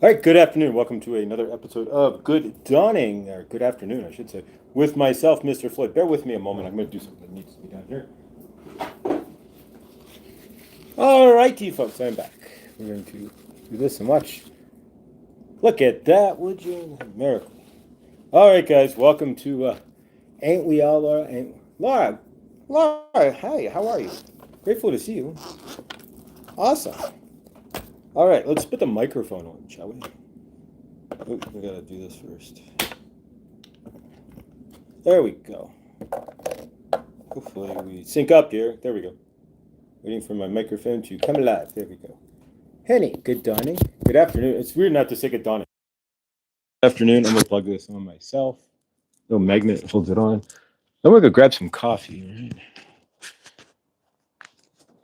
All right, good afternoon. Welcome to another episode of Good Dawning, or good afternoon, I should say, with myself, Mr. Floyd. Bear with me a moment. I'm going to do something that needs to be done here. All righty, folks, I'm back. We're going to do this and watch. Look at that, would you? Miracle. All right, guys, welcome to Ain't We All, Laura? Laura, hey, how are you? Grateful to see you. Awesome. All right, let's put the microphone on, shall we? Oh, we gotta do this first. There we go. Hopefully we sync up here. There we go. Waiting for my microphone to come alive. There we go. Henny, good dawning. Good afternoon. It's weird not to say good dawning. Good afternoon. I'm gonna plug this on myself. No magnet holds it on. Then we're gonna grab some coffee.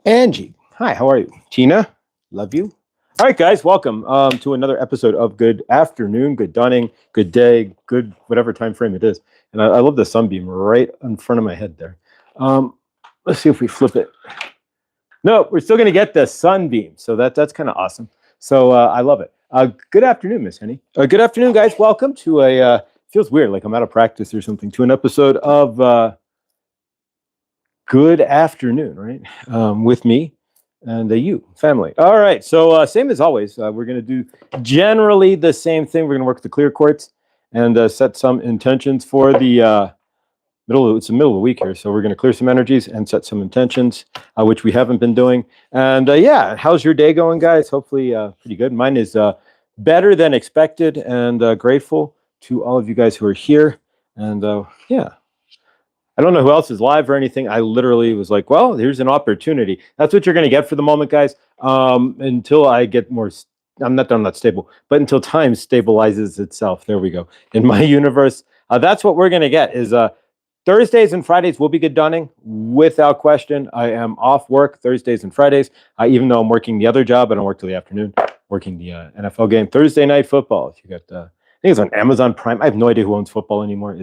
Angie, hi, how are you? Tina, love you. All right, guys, welcome to another episode of Good Afternoon, Good Dawning, Good Day, Good whatever time frame it is. And I love the sunbeam right in front of my head there. Let's see if we flip it. No, we're still going to get the sunbeam, so that's kind of awesome. So I love it. Good afternoon, Miss Henny. Good afternoon, guys. Welcome to a feels weird, like I'm out of practice or something. To an episode of Good Afternoon, right? With me. And you, family. All right, so same as always, we're going to do generally the same thing. We're going to work the clear quartz and set some intentions for the it's the middle of the week here, so we're going to clear some energies and set some intentions, which we haven't been doing. And yeah, how's your day going, guys? Hopefully pretty good. Mine is better than expected, and grateful to all of you guys who are here. And yeah. I don't know who else is live or anything. I literally was like, well, here's an opportunity. That's what you're going to get for the moment, guys. Until I get more, I'm not stable, but until time stabilizes itself. There we go. In my universe, that's what we're going to get is Thursdays and Fridays will be good dawning. Without question, I am off work Thursdays and Fridays, even though I'm working the other job. I don't work till the afternoon, working the NFL game. Thursday night football. You got, I think it's on Amazon Prime. I have no idea who owns football anymore.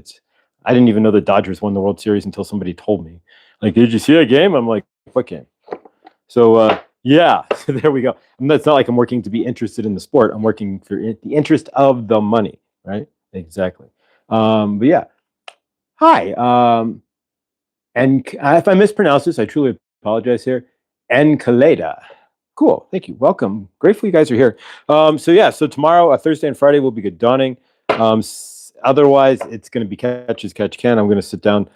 I didn't even know the Dodgers won the World Series until somebody told me. Like, did you see a game? I'm like, what game? So, yeah, so there we go. It's not like I'm working to be interested in the sport. I'm working for the interest of the money, right? Exactly. But yeah. Hi. And if I mispronounce this, I truly apologize here. Enkaleda. Cool. Thank you. Welcome. Grateful you guys are here. So yeah, so tomorrow, Thursday and Friday will be good dawning. Otherwise, it's going to be catch as catch can. I'm going to sit down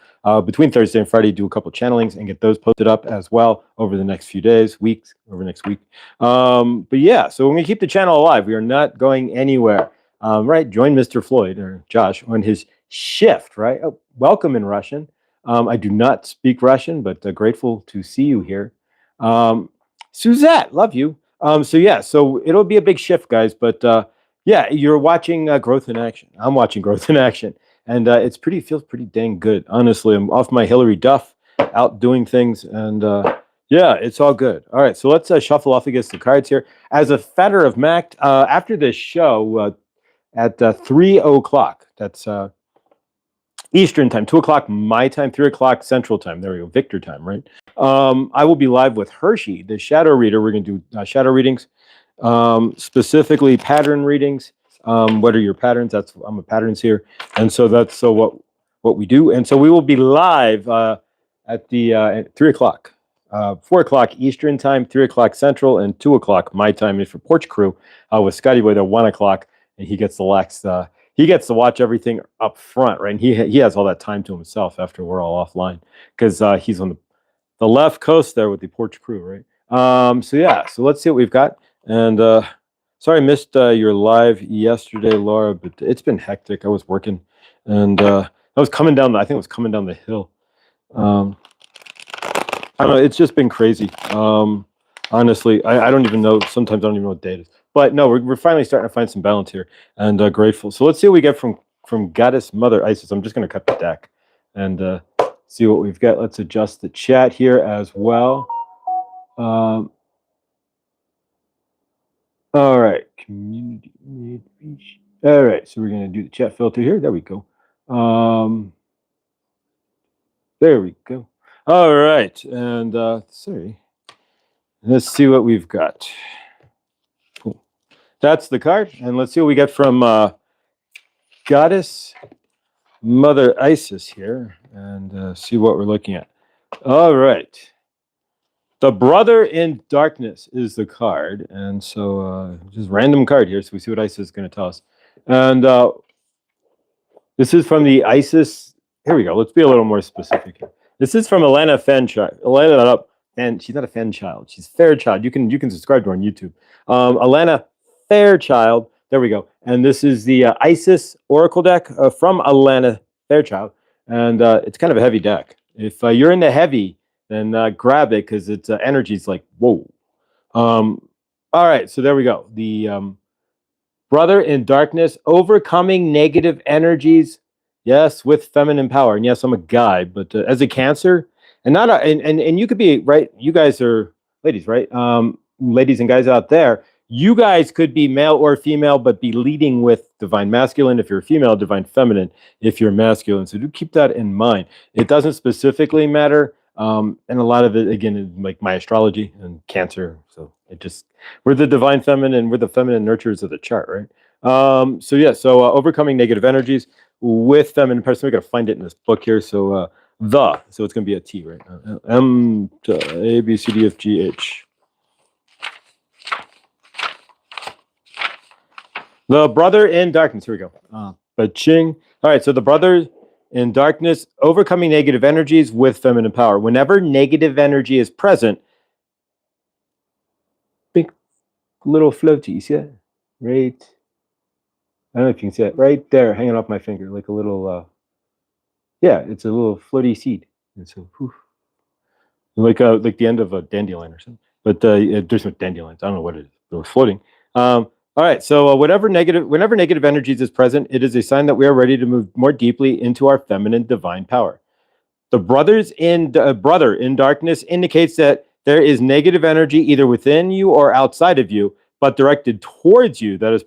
between Thursday and Friday, do a couple channelings and get those posted up as well over the next few days, weeks, over next week. But yeah, so we're going to keep the channel alive. We are not going anywhere. Right? Join Mr. Floyd or Josh on his shift, right? Oh, welcome in Russian. I do not speak Russian, but grateful to see you here. Suzette, love you. So yeah, so it'll be a big shift, guys, but yeah, you're watching growth in action. I'm watching growth in action, and feels pretty dang good. Honestly, I'm off my Hillary Duff, out doing things, and yeah, it's all good. All right, so let's shuffle off against the cards here. As a fatter of Mac, after this show at 3:00, that's Eastern time, 2:00 my time, 3:00 Central time. There we go, Victor time, right? I will be live with Hershey, the shadow reader. We're going to do shadow readings. Specifically pattern readings. What are your patterns? I'm a patterns here, and so that's what we do. And so we will be live at 3:00, 4:00 Eastern time, 3:00 Central, and 2:00 my time. And for Porch Crew with Scotty Boy, at 1:00, and he gets he gets to watch everything up front, right? And he has all that time to himself after we're all offline because he's on the left coast there with the Porch Crew, right? So yeah, so let's see what we've got. And sorry I missed your live yesterday, Laura, but it's been hectic. I was working, and I was coming down. I think it was coming down the hill. I don't know. It's just been crazy. Honestly, I don't even know. Sometimes I don't even know what day it is. But no, we're finally starting to find some balance here, and grateful. So let's see what we get from Goddess Mother Isis. I'm just going to cut the deck and see what we've got. Let's adjust the chat here as well. All right, community. All right, so we're going to do the chat filter here. There we go. There we go. All right, and sorry. Let's see what we've got. Cool. That's the card. And let's see what we get from Goddess Mother Isis here, and see what we're looking at. All right. The Brother in Darkness is the card. And so just random card here. So we see what Isis is going to tell us. And this is from the Isis. Here we go. Let's be a little more specific here. This is from Elena Fanchild. And she's not a Fanchild. She's Fairchild. You can subscribe to her on YouTube. Elena Fairchild. There we go. And this is the Isis Oracle deck from Elena Fairchild. And it's kind of a heavy deck. If you're into heavy, then grab it because its energy is like, whoa. All right. So there we go. The Brother in Darkness, overcoming negative energies. Yes, with feminine power. And yes, I'm a guy, but as a Cancer, and not a, and you could be right. You guys are ladies, right? Ladies and guys out there, you guys could be male or female, but be leading with divine masculine. If you're female, divine feminine. If you're masculine, so do keep that in mind. It doesn't specifically matter, and a lot of it again is like my astrology and Cancer. So it just we're the divine feminine, we're the feminine nurturers of the chart, right? So yeah, so overcoming negative energies with feminine person. We got to find it in this book here. So so it's going to be a T, right? M to A B C D F G H. The Brother in Darkness. Here we go. Ba-ching. All right. So the Brother in Darkness, overcoming negative energies with feminine power. Whenever negative energy is present, big little floaty. You see that? Right. I don't know if you can see it. Right there, hanging off my finger, like a little. Yeah, it's a little floaty seed. And so, like the end of a dandelion or something. But there's no dandelions. I don't know what it is. It was floating. All right. So whenever negative energies is present, it is a sign that we are ready to move more deeply into our feminine divine power. The Brother in Darkness indicates that there is negative energy either within you or outside of you, but directed towards you. That is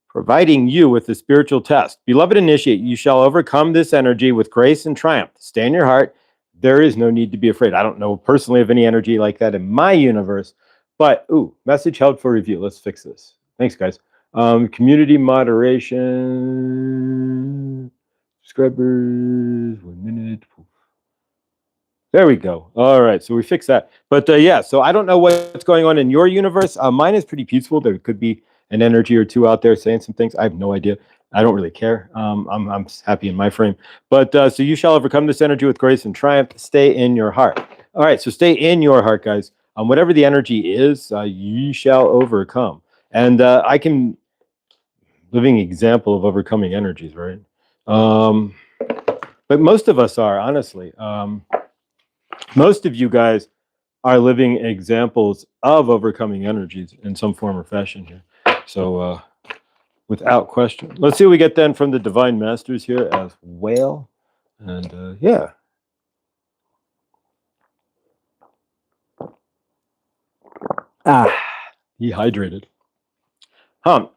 providing you with a spiritual test. Beloved initiate, you shall overcome this energy with grace and triumph. Stay in your heart. There is no need to be afraid. I don't know personally of any energy like that in my universe, but message held for review. Let's fix this. Thanks, guys. Community moderation. Subscribers. 1 minute. There we go. All right, so we fixed that. But yeah, so I don't know what's going on in your universe. Mine is pretty peaceful. There could be an energy or two out there saying some things. I have no idea. I don't really care. I'm happy in my frame. But so you shall overcome this energy with grace and triumph. Stay in your heart. All right, so stay in your heart, guys. Whatever the energy is, you shall overcome. And I can living example of overcoming energies, right? But most of us are, honestly. Most of you guys are living examples of overcoming energies in some form or fashion here. So without question. Let's see what we get then from the Divine Masters here as well. And yeah. Dehydrated.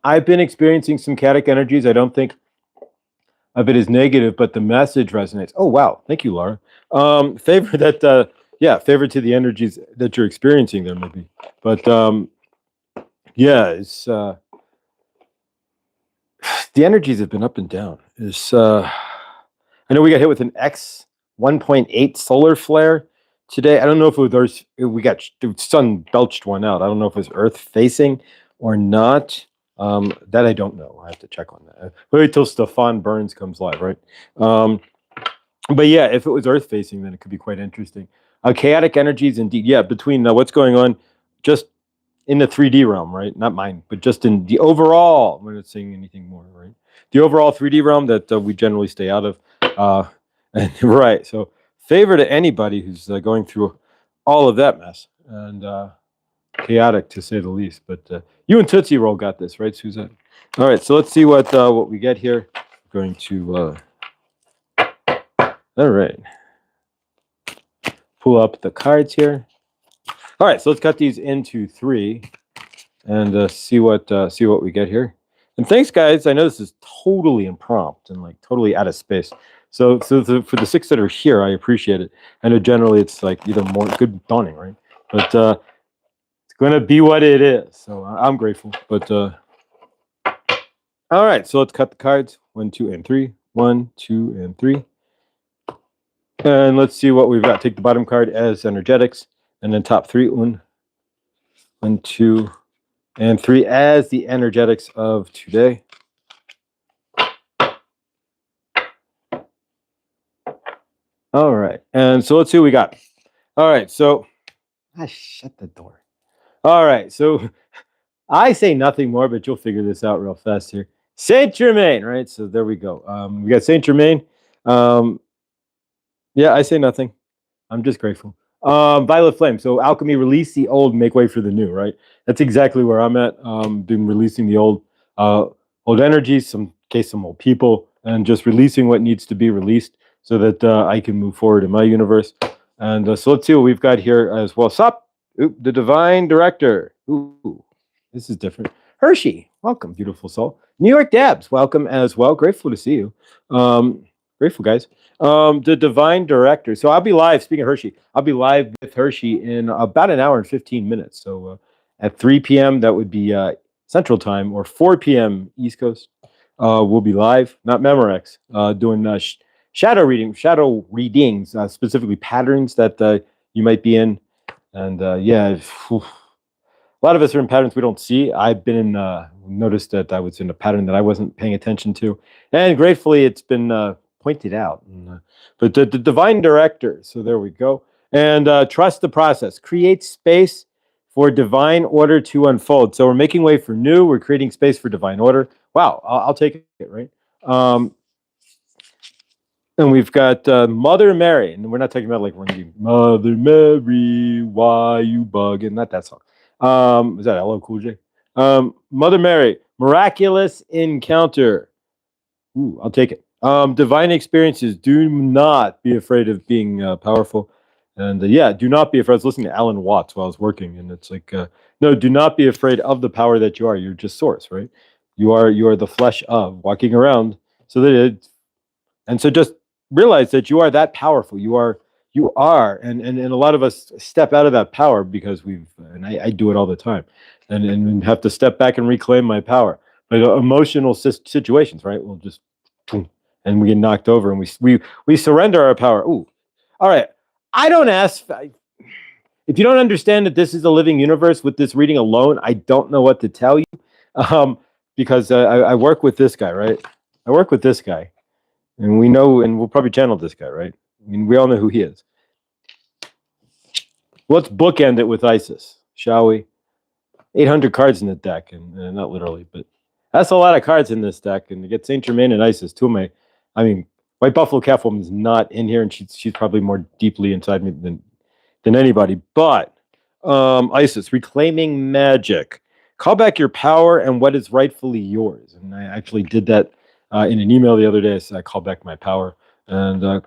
I've been experiencing some chaotic energies. I don't think of it as negative, but the message resonates. Oh, wow. Thank you, Laura. Favor that, favor to the energies that you're experiencing there, maybe. But yeah, it's the energies have been up and down. It's I know we got hit with an X 1.8 solar flare today. I don't know if it was we got the sun belched one out. I don't know if it was Earth facing or not. That I don't know. I have to check on that. Wait till Stefan Burns comes live, right? But yeah, if it was Earth facing, then it could be quite interesting. Chaotic energies, indeed. Yeah, between what's going on just in the 3D realm, right? Not mine, but just in the overall. We're not saying anything more, right? The overall 3D realm that we generally stay out of. And right. So favor to anybody who's going through all of that mess. And chaotic to say the least, but you and Tootsie Roll got this, right, Suzanne? All right, so let's see what we get here. I'm going to all right, pull up the cards here. All right, so let's cut these into 3 and see what we get here. And thanks, guys. I know this is totally impromptu and like totally out of space. So for the 6 that are here, I appreciate it. I know generally it's like either more good dawning, right? But going to be what it is. So I'm grateful. But all right, so let's cut the cards. 1, 2, and 3. 1, 2, and 3. And let's see what we've got. Take the bottom card as energetics, and then top 3. 1, 2, and 3 as the energetics of today. All right, and so let's see what we got. All right, so shut the door. All right, so I say nothing more, but you'll figure this out real fast here. Saint Germain, right? So there we go. We got Saint Germain. Yeah, I say nothing. I'm just grateful. Violet Flame. So alchemy, release the old, make way for the new, right? That's exactly where I'm at. Been releasing the old energies, some old people, and just releasing what needs to be released so that I can move forward in my universe. And so let's see what we've got here as well. Sup? Oop, the Divine Director. Ooh, this is different. Hershey, welcome, beautiful soul. New York Dabs, welcome as well. Grateful to see you. Grateful, guys. The Divine Director. So I'll be live, speaking of Hershey, I'll be live with Hershey in about an hour and 15 minutes. So at 3 p.m., that would be Central Time, or 4 p.m. East Coast. We'll be live, not Memorex, doing shadow readings, specifically patterns that you might be in. And yeah, a lot of us are in patterns we don't see. I've been noticed that I was in a pattern that I wasn't paying attention to. And gratefully, it's been pointed out. But the Divine Director, so there we go. And trust the process. Create space for divine order to unfold. So we're making way for new. We're creating space for divine order. Wow, I'll take it, right? And we've got Mother Mary. And we're not talking about like we're going to be Mother Mary, why you bugging? Not that song. Is that LL Cool J? Mother Mary, miraculous encounter. Ooh, I'll take it. Divine experiences. Do not be afraid of being powerful. And yeah, do not be afraid. I was listening to Alan Watts while I was working, and it's like, no, do not be afraid of the power that you are. You're just source, right? You are the flesh of walking around. So that it, and so just realize that you are that powerful. You are, and a lot of us step out of that power because and I do it all the time, and have to step back and reclaim my power. But emotional situations, right? We'll just, and we get knocked over, and we surrender our power. Ooh, all right. I don't ask if you don't understand that this is a living universe with this reading alone. I don't know what to tell you, because I work with this guy, right? I work with this guy. And we know, and we'll probably channel this guy, right? I mean, we all know who he is. Let's bookend it with Isis, shall we? 800 cards in the deck, and not literally, but that's a lot of cards in this deck. And to get Saint Germain and Isis, two of my, I mean, White Buffalo Catwoman is not in here, and she's probably more deeply inside me than anybody. But Isis, reclaiming magic, call back your power and what is rightfully yours. And I actually did that in an email the other day. So I called back my power, and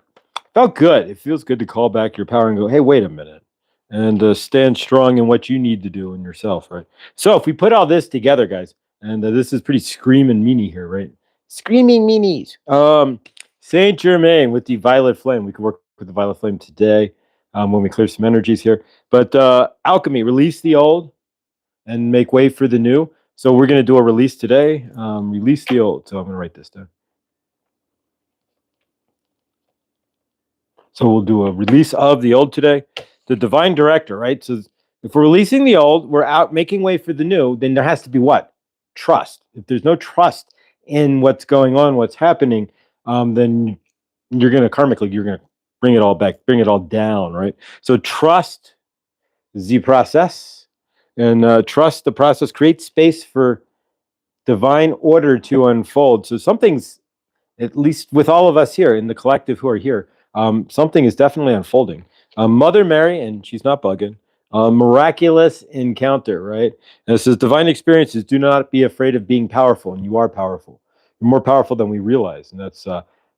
felt good. It feels good to call back your power and go, hey, wait a minute, and stand strong in what you need to do in yourself, right? So if we put all this together, guys, and this is pretty screaming meanie here, right? Screaming meanies. Saint Germain with the Violet Flame. We could work with the Violet Flame today when we clear some energies here. But alchemy, release the old and make way for the new. So we're going to do a release today. Release the old. So I'm going to write this down. So we'll do a release of the old today. The Divine Director, right? So if we're releasing the old, we're out making way for the new, then there has to be what? Trust. If there's no trust in what's going on, what's happening, then you're going to karmically, you're going to bring it all back, bring it all down, right? So trust the process, and trust the process, create space for divine order to unfold. So something's, at least with all of us here in the collective who are here, something is definitely unfolding. Mother Mary, and she's not bugging, miraculous encounter, right? And it says, divine experiences, do not be afraid of being powerful, and you are powerful. You're more powerful than we realize, and that's,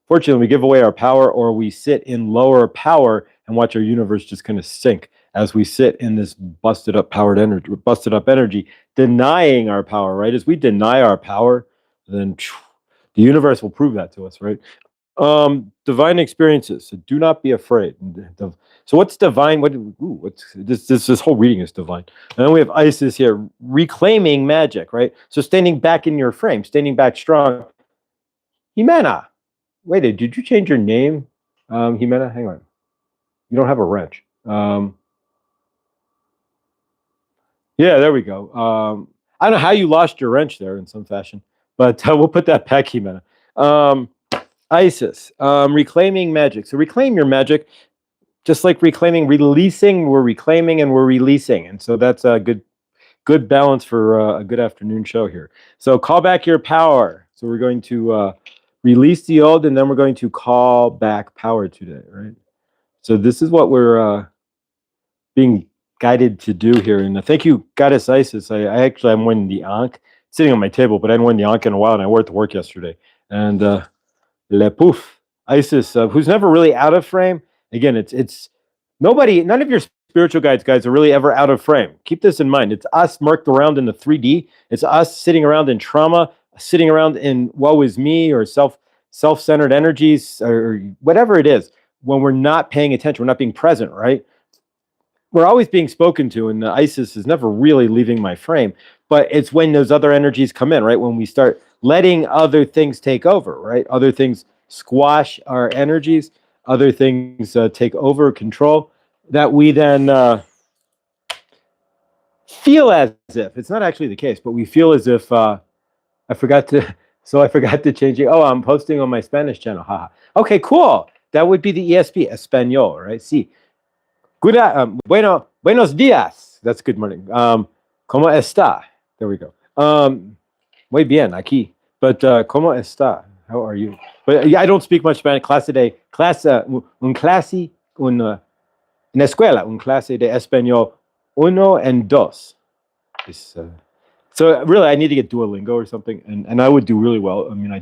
fortunately, we give away our power, or we sit in lower power and watch our universe just kind of sink as we sit in this busted up energy, denying our power, right? As we deny our power, then the universe will prove that to us, right? Divine experiences. So do not be afraid. So what's divine? What's this whole reading is divine. And then we have Isis here, reclaiming magic, right? So standing back in your frame, standing back strong. Jimena, wait, did you change your name? Jimena, hang on. You don't have a wrench. Yeah, there we go. I don't know how you lost your wrench there in some fashion, but we'll put that back, Jimena. Isis, reclaiming magic. So reclaim your magic, just like reclaiming, releasing. We're reclaiming and we're releasing, and so that's a good balance for a good afternoon show here. So call back your power. So we're going to release the old, and then we're going to call back power today, right? So this is what we're being guided to do here. And thank you, Goddess Isis. I'm wearing the Ankh, sitting on my table, but I hadn't worn the Ankh in a while, and I wore it to work yesterday. And Le Pouf, Isis, who's never really out of frame. Again, it's nobody, none of your spiritual guys are really ever out of frame. Keep this in mind. It's us murked around in the 3D. It's us sitting around in trauma, sitting around in woe is me or self-centered energies or whatever it is. When we're not paying attention, we're not being present, right? We're always being spoken to, and Isis is never really leaving my frame. But it's when those other energies come in, right? When we start letting other things take over, right? Other things squash our energies, other things take over control, that we then feel as if, it's not actually the case, but we feel as if I forgot to change it. Oh, I'm posting on my Spanish channel. Haha. Okay, cool. That would be the ESP, Espanol, right? See. Good, buenos días. That's good morning. ¿Cómo está? There we go. Muy bien, aquí. But ¿cómo está? How are you? But yeah, I don't speak much Spanish. Una escuela, un clase de español uno and dos. So really, I need to get Duolingo or something, and I would do really well. I mean, I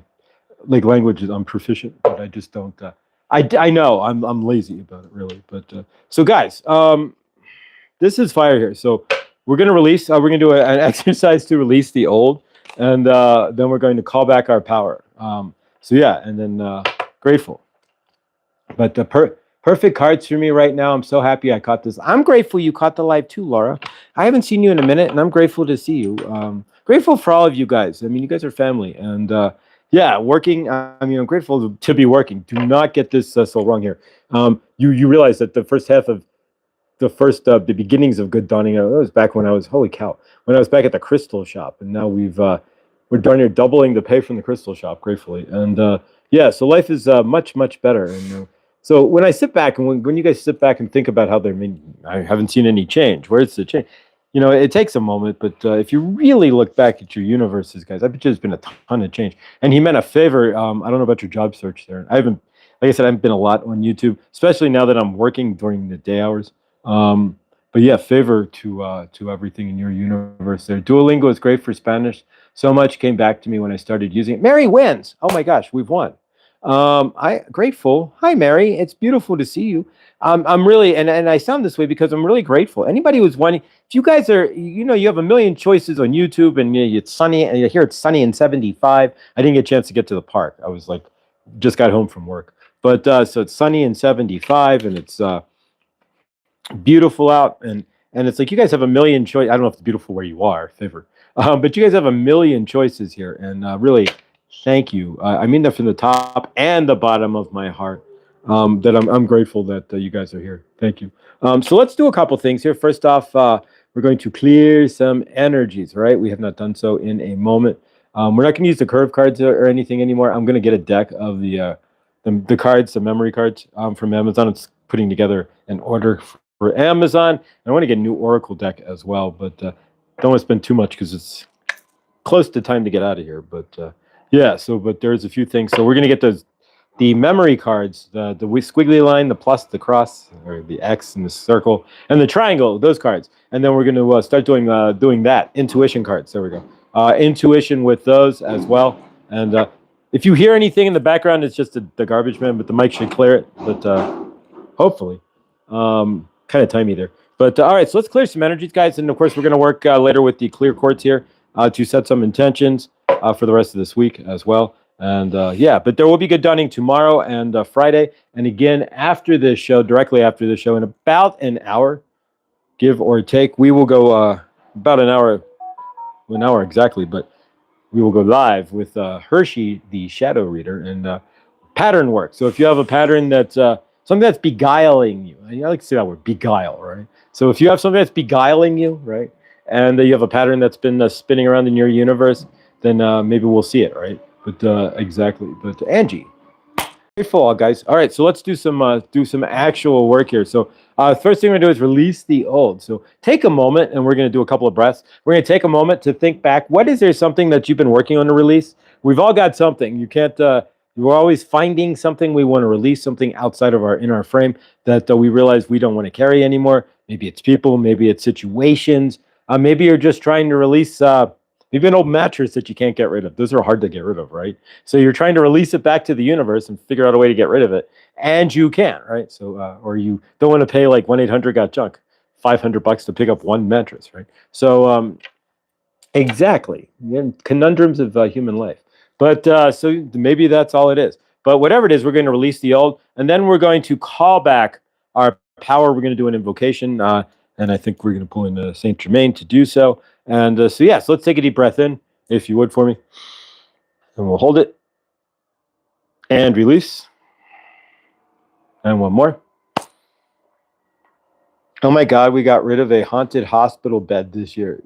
like languages. I'm proficient, but I just don't. I know I'm lazy about it, really. But so guys, this is fire here. So we're gonna release. We're gonna do an exercise to release the old, and then we're going to call back our power. So yeah, and then grateful. But the perfect cards for me right now. I'm so happy I caught this. I'm grateful you caught the live too, Laura. I haven't seen you in a minute, and I'm grateful to see you. Grateful for all of you guys. I mean, you guys are family, and yeah, working. I mean, I'm grateful to be working. Do not get this so wrong here. You realize that the first half of the beginnings of Good Dawning, that was back when I was, holy cow, when I was back at the crystal shop, and now we're darn near doubling the pay from the crystal shop, gratefully. And yeah, so life is much better. And so when I sit back, and when you guys sit back and think about how I haven't seen any change. Where's the change? You know, it takes a moment, but if you really look back at your universes, guys, I bet you there's been a ton of change. And he meant a favor. I don't know about your job search there. Like I said, I haven't been a lot on YouTube, especially now that I'm working during the day hours. But yeah, favor to everything in your universe there. Duolingo is great for Spanish. So much came back to me when I started using it. Mary wins. Oh my gosh, we've won. I grateful. Hi, Mary. It's beautiful to see you. I'm really, and I sound this way because I'm really grateful. Anybody who's wanting, if you guys are, you know, you have a million choices on YouTube, and it's sunny, and you hear it's sunny and 75. I didn't get a chance to get to the park. I was like, just got home from work. But so it's sunny and 75, and it's beautiful out, and it's like you guys have a million choices. I don't know if it's beautiful where you are, favor, but you guys have a million choices here, and really, thank you. I mean that from the top and the bottom of my heart. That I'm grateful that you guys are here. Thank you. So let's do a couple things here. First off, we're going to clear some energies. Right, we have not done so in a moment. We're not going to use the curve cards or anything anymore. I'm going to get a deck of the cards, the memory cards from Amazon. It's putting together an order for Amazon. I want to get a new Oracle deck as well, but don't want to spend too much because it's close to time to get out of here. But yeah, so but there's a few things. So we're going to get the memory cards, the squiggly line, the plus, the cross, or the X, and the circle, and the triangle, those cards. And then we're going to start doing that. Intuition cards. There we go. Intuition with those as well. And if you hear anything in the background, it's just the garbage man, but the mic should clear it. But hopefully. Kind of timey there. But all right, so let's clear some energies, guys. And of course, we're going to work later with the clear quartz here to set some intentions for the rest of this week as well. And yeah, but there will be good dawning tomorrow and Friday. And again, after this show, directly after the show, in about an hour, give or take, we will go about an hour exactly, but we will go live with Hershey, the shadow reader, and pattern work. So if you have a pattern that's something that's beguiling you, I like to say that word, beguile, right? So if you have something that's beguiling you, right, and you have a pattern that's been spinning around in your universe, then maybe we'll see it, right? But exactly. But Angie, grateful, guys. All right, so let's do some actual work here. So first thing we're gonna do is release the old. So take a moment, and we're gonna do a couple of breaths. We're gonna take a moment to think back. What is there something that you've been working on to release? We've all got something. You can't. We're always finding something we want to release, something outside of our inner frame that we realize we don't want to carry anymore. Maybe it's people, maybe it's situations. Maybe you're just trying to release. Maybe an old mattress that you can't get rid of. Those are hard to get rid of, right? So you're trying to release it back to the universe and figure out a way to get rid of it, and you can't, right? So, or you don't want to pay like 1-800-GOT-JUNK, $500 to pick up one mattress, right? So, exactly, conundrums of human life. But so maybe that's all it is. But whatever it is, we're going to release the old, and then we're going to call back our power. We're going to do an invocation, and I think we're going to pull in Saint Germain to do so. And so, yeah, so let's take a deep breath in, if you would, for me. And we'll hold it. And release. And one more. Oh, my God, we got rid of a haunted hospital bed this year.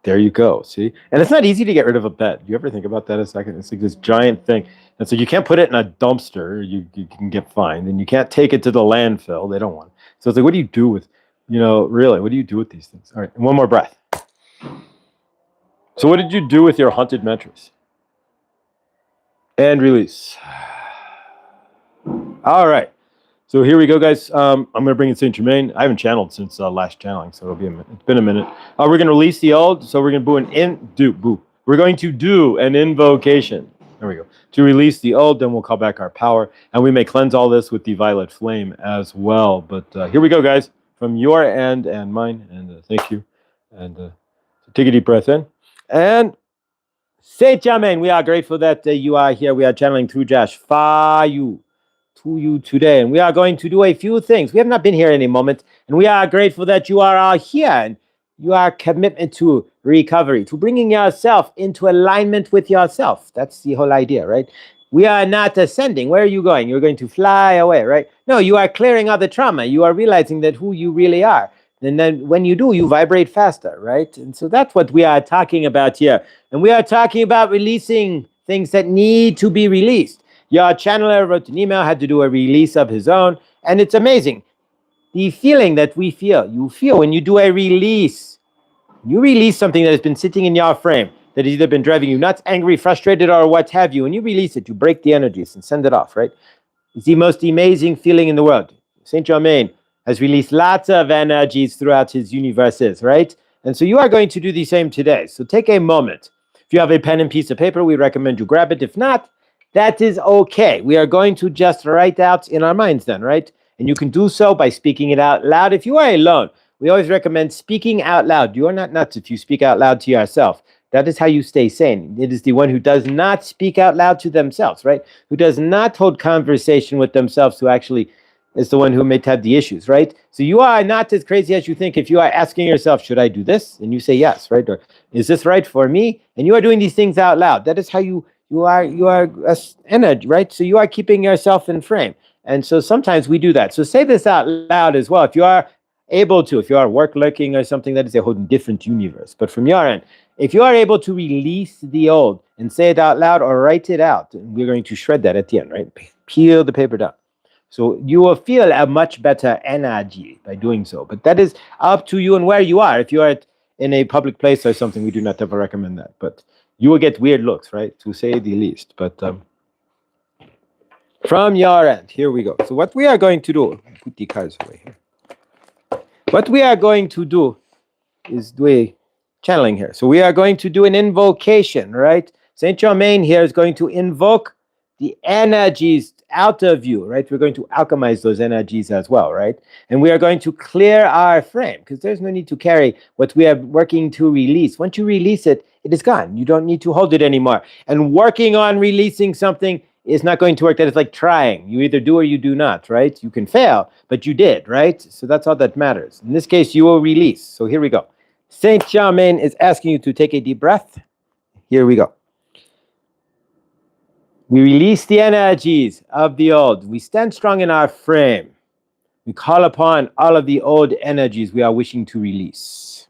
There you go, see? And it's not easy to get rid of a bed. You ever think about that a second? It's like this giant thing. And so you can't put it in a dumpster. You can get fined. And you can't take it to the landfill. They don't want it. So it's like, what do you do with, really, what do you do with these things? All right, and one more breath. So what did you do with your haunted mattress? And release. All right. So here we go, guys. I'm going to bring in Saint Germain. I haven't channeled since last channeling, so it'll be a minute. It's been a minute. We're going to release the old. So we're going to We're going to do an invocation. There we go. To release the old, then we'll call back our power, and we may cleanse all this with the violet flame as well. But here we go, guys, from your end and mine. And thank you. And so take a deep breath in. And Saint Germain, we are grateful that you are here. We are channeling through Josh for you, to you today. And we are going to do a few things. We have not been here any moment. And we are grateful that you are here. And your commitment to recovery, to bringing yourself into alignment with yourself. That's the whole idea, right? We are not ascending. Where are you going? You're going to fly away, right? No, you are clearing out the trauma. You are realizing that who you really are. And then when you do, you vibrate faster, right? And so that's what we are talking about here. And we are talking about releasing things that need to be released. Your channeler wrote an email, had to do a release of his own. And it's amazing. The feeling that you feel when you do a release. You release something that has been sitting in your frame, that has either been driving you nuts, angry, frustrated, or what have you. When you release it, you break the energies and send it off, right? It's the most amazing feeling in the world. Saint Germain has released lots of energies throughout his universes, right? And so you are going to do the same today. So take a moment. If you have a pen and piece of paper, we recommend you grab it. If not, that is okay. We are going to just write out in our minds then, right? And you can do so by speaking it out loud. If you are alone, we always recommend speaking out loud. You are not nuts if you speak out loud to yourself. That is how you stay sane. It is the one who does not speak out loud to themselves, right? Who does not hold conversation with themselves, who actually is the one who may have the issues, right? So you are not as crazy as you think if you are asking yourself, should I do this? And you say yes, right? Or is this right for me? And you are doing these things out loud. That is how you are energy, right? So you are keeping yourself in frame. And so sometimes we do that. So say this out loud as well. If you are able to, if you are work lurking or something, that is a whole different universe. But from your end, if you are able to release the old and say it out loud or write it out, and we're going to shred that at the end, right? Peel the paper down. So you will feel a much better energy by doing so. But that is up to you and where you are. If you are in a public place or something, we do not ever recommend that. But you will get weird looks, right? To say the least. But from your end, here we go. So what we are going to do, put the cards away here. What we are going to do is do a channeling here. So we are going to do an invocation, right? Saint Germain here is going to invoke the energies out of you, right? We're going to alchemize those energies as well, right? And we are going to clear our frame because there's no need to carry what we are working to release. Once you release it, it is gone. You don't need to hold it anymore. And working on releasing something is not going to work. That is like trying. You either do or you do not, right? You can fail, but you did, right? So that's all that matters. In this case, you will release. So here we go. Saint Germain is asking you to take a deep breath. Here we go. We release the energies of the old. We stand strong in our frame. We call upon all of the old energies we are wishing to release.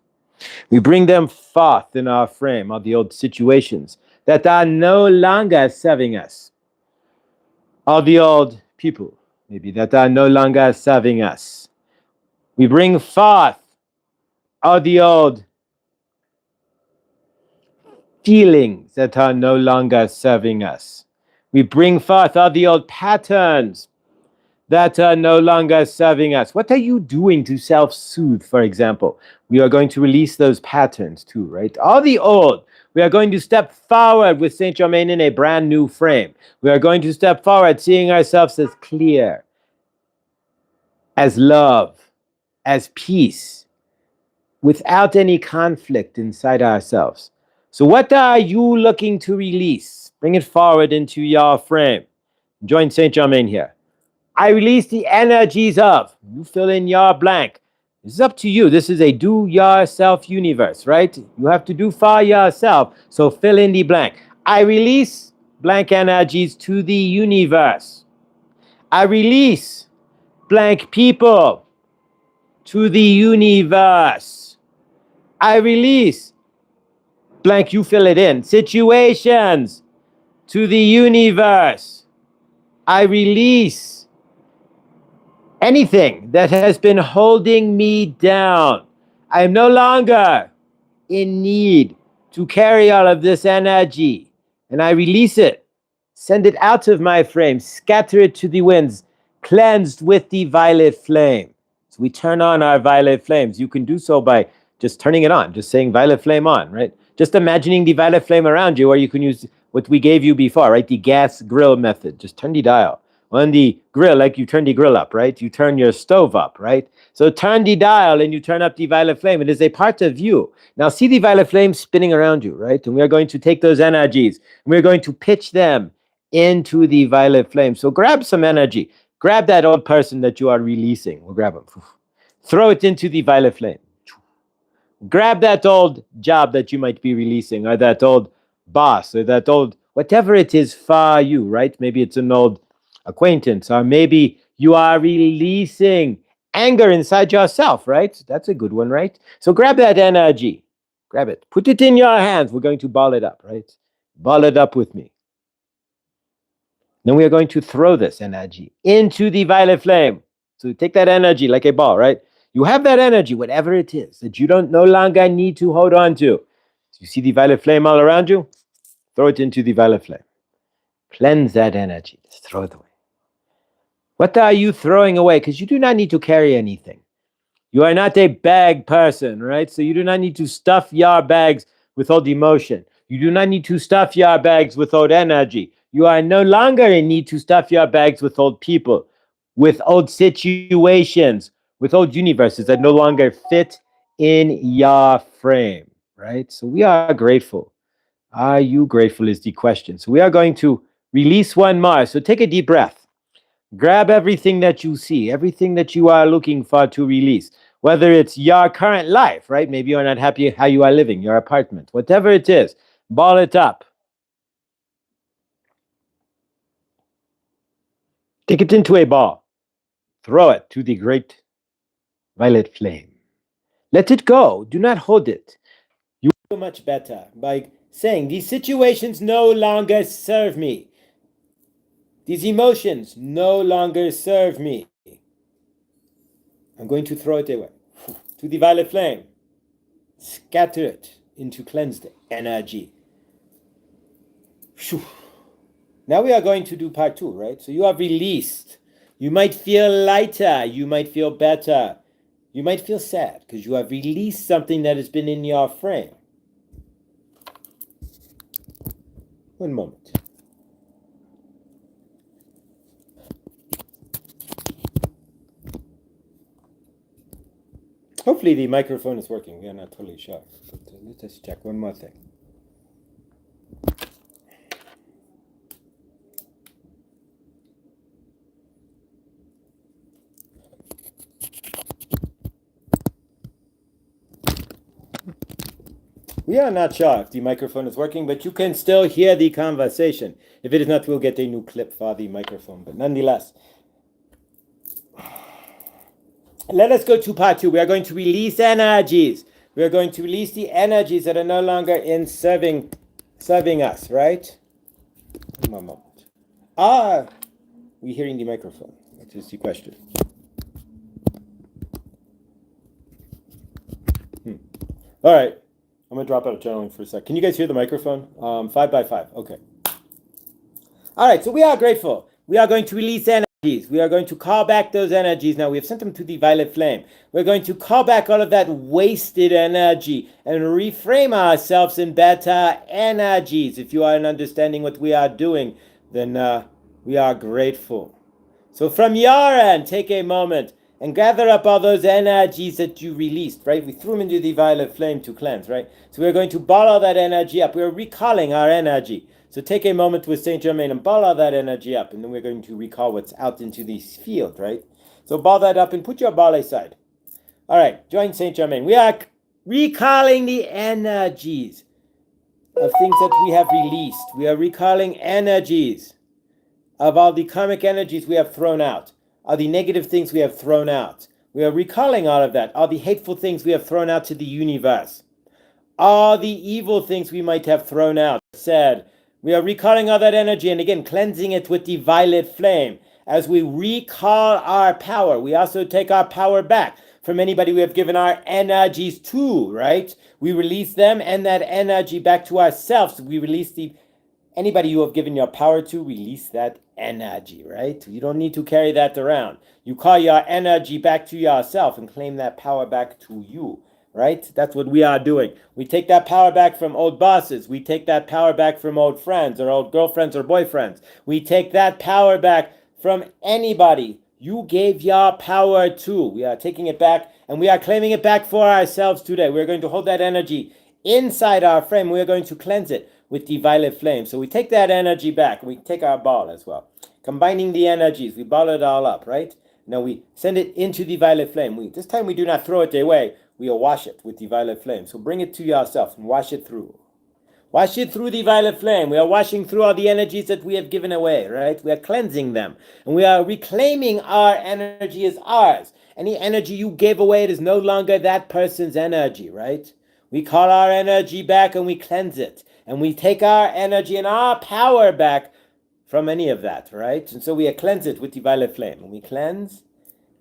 We bring them forth in our frame, all the old situations that are no longer serving us. All the old people, maybe, that are no longer serving us. We bring forth all the old feelings that are no longer serving us. We bring forth all the old patterns that are no longer serving us. What are you doing to self-soothe, for example? We are going to release those patterns too, right? All the old. We are going to step forward with Saint Germain in a brand new frame. We are going to step forward seeing ourselves as clear, as love, as peace, without any conflict inside ourselves. So what are you looking to release? Bring it forward into your frame. Join Saint Germain here. I release the energies of. You fill in your blank. This is up to you. This is a do-yourself universe, right? You have to do for yourself. So fill in the blank. I release blank energies to the universe. I release blank people to the universe. I release blank, you fill it in, situations to the universe. I release anything that has been holding me down. I am no longer in need to carry all of this energy, and I release it. Send it out of my frame, scatter it to the winds, cleansed with the violet flame. So we turn on our violet flames. You can do so by just turning it on, just saying violet flame on, right? Just imagining the violet flame around you, or you can use what we gave you before, right? The gas grill method. Just turn the dial. On the grill, like you turn the grill up, right? You turn your stove up, right? So turn the dial and you turn up the violet flame. It is a part of you. Now see the violet flame spinning around you, right? And we are going to take those energies and we're going to pitch them into the violet flame. So grab some energy. Grab that old person that you are releasing. We'll grab them. Throw it into the violet flame. Grab that old job that you might be releasing, or that old boss, or that old, whatever it is for you, right? Maybe it's an old acquaintance, or maybe you are releasing anger inside yourself, right? That's a good one, right? So grab that energy. Grab it. Put it in your hands. We're going to ball it up, right? Ball it up with me. Then we are going to throw this energy into the violet flame. So take that energy like a ball, right? You have that energy, whatever it is, that you don't no longer need to hold on to. So you see the violet flame all around you? Throw it into the violet flame. Cleanse that energy. Just throw it away. What are you throwing away? Because you do not need to carry anything. You are not a bag person, right? So you do not need to stuff your bags with old emotion. You do not need to stuff your bags with old energy. You are no longer in need to stuff your bags with old people, with old situations, with old universes that no longer fit in your frame, right? So we are grateful. Are you grateful is the question. So we are going to release one more. So take a deep breath. Grab everything that you see, everything that you are looking for to release, whether it's your current life, right? Maybe you're not happy how you are living, your apartment, whatever it is, ball it up. Take it into a ball. Throw it to the great violet flame. Let it go. Do not hold it. You will feel much better by saying, these situations no longer serve me. These emotions no longer serve me. I'm going to throw it away to the violet flame. Scatter it into cleansed energy. Now we are going to do part 2, right? So you have released. You might feel lighter. You might feel better. You might feel sad because you have released something that has been in your frame. One moment. Hopefully the microphone is working. We are not totally sure. But let's just check one more thing. We are not sure if the microphone is working, but you can still hear the conversation. If it is not, we'll get a new clip for the microphone. But nonetheless, let us go to part 2. We are going to release energies. We are going to release the energies that are no longer in serving us, right? One moment. Are we hearing the microphone? That is the question. All right. I'm going to drop out of channeling for a sec. Can you guys hear the microphone? 5 by 5. Okay. All right. So we are grateful. We are going to release energies. We are going to call back those energies. Now, we have sent them to the violet flame. We're going to call back all of that wasted energy and reframe ourselves in better energies. If you are understanding what we are doing, then we are grateful. So from your end, take a moment and gather up all those energies that you released, right? We threw them into the violet flame to cleanse, right? So we're going to ball all that energy up. We're recalling our energy. So take a moment with Saint Germain and ball all that energy up, and then we're going to recall what's out into the field, right? So ball that up and put your ball aside. All right, join Saint Germain. We are recalling the energies of things that we have released. We are recalling energies of all the karmic energies we have thrown out. All the negative things we have thrown out. We are recalling all of that. All the hateful things we have thrown out to the universe. All the evil things we might have thrown out, said. We are recalling all that energy and again cleansing it with the violet flame. As we recall our power, we also take our power back from anybody we have given our energies to, right? We release them and that energy back to ourselves. We release anybody you have given your power to, release that energy, right? You don't need to carry that around. You call your energy back to yourself and claim that power back to you, right? That's what we are doing. We take that power back from old bosses. We take that power back from old friends or old girlfriends or boyfriends. We take that power back from anybody you gave your power to. We are taking it back and we are claiming it back for ourselves today. We're going to hold that energy inside our frame. We're going to cleanse it with the violet flame. So we take that energy back. We take our ball as well. Combining the energies, we ball it all up, right? Now we send it into the violet flame. This time we do not throw it away. We will wash it with the violet flame. So bring it to yourself and wash it through. Wash it through the violet flame. We are washing through all the energies that we have given away, right? We are cleansing them. And we are reclaiming our energy as ours. Any energy you gave away, it is no longer that person's energy, right? We call our energy back and we cleanse it. And we take our energy and our power back from any of that, right? And so we cleanse it with the violet flame. And we cleanse,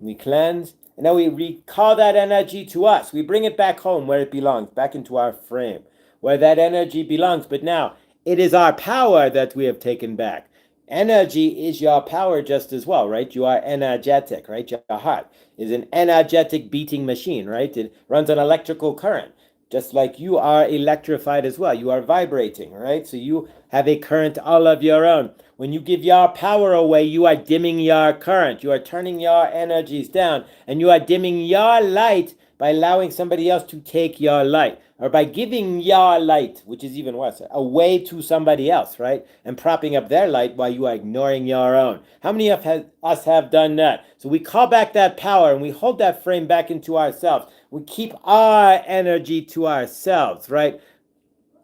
and now we recall that energy to us. We bring it back home where it belongs, back into our frame, where that energy belongs. But now it is our power that we have taken back. Energy is your power just as well, right? You are energetic, right? Your heart is an energetic beating machine, right? It runs on electrical current. Just like you are electrified as well. You are vibrating, right? So you have a current all of your own. When you give your power away, you are dimming your current. You are turning your energies down. And you are dimming your light by allowing somebody else to take your light. Or by giving your light, which is even worse, away to somebody else, right? And propping up their light while you are ignoring your own. How many of us have done that? So we call back that power and we hold that frame back into ourselves. We keep our energy to ourselves, right?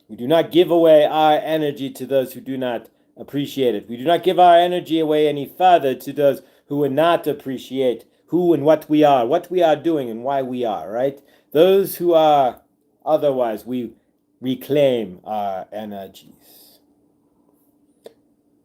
We do not give away our energy to those who do not appreciate it. We do not give our energy away any further to those who would not appreciate who and what we are doing and why we are, right? Those who are otherwise, we reclaim our energies.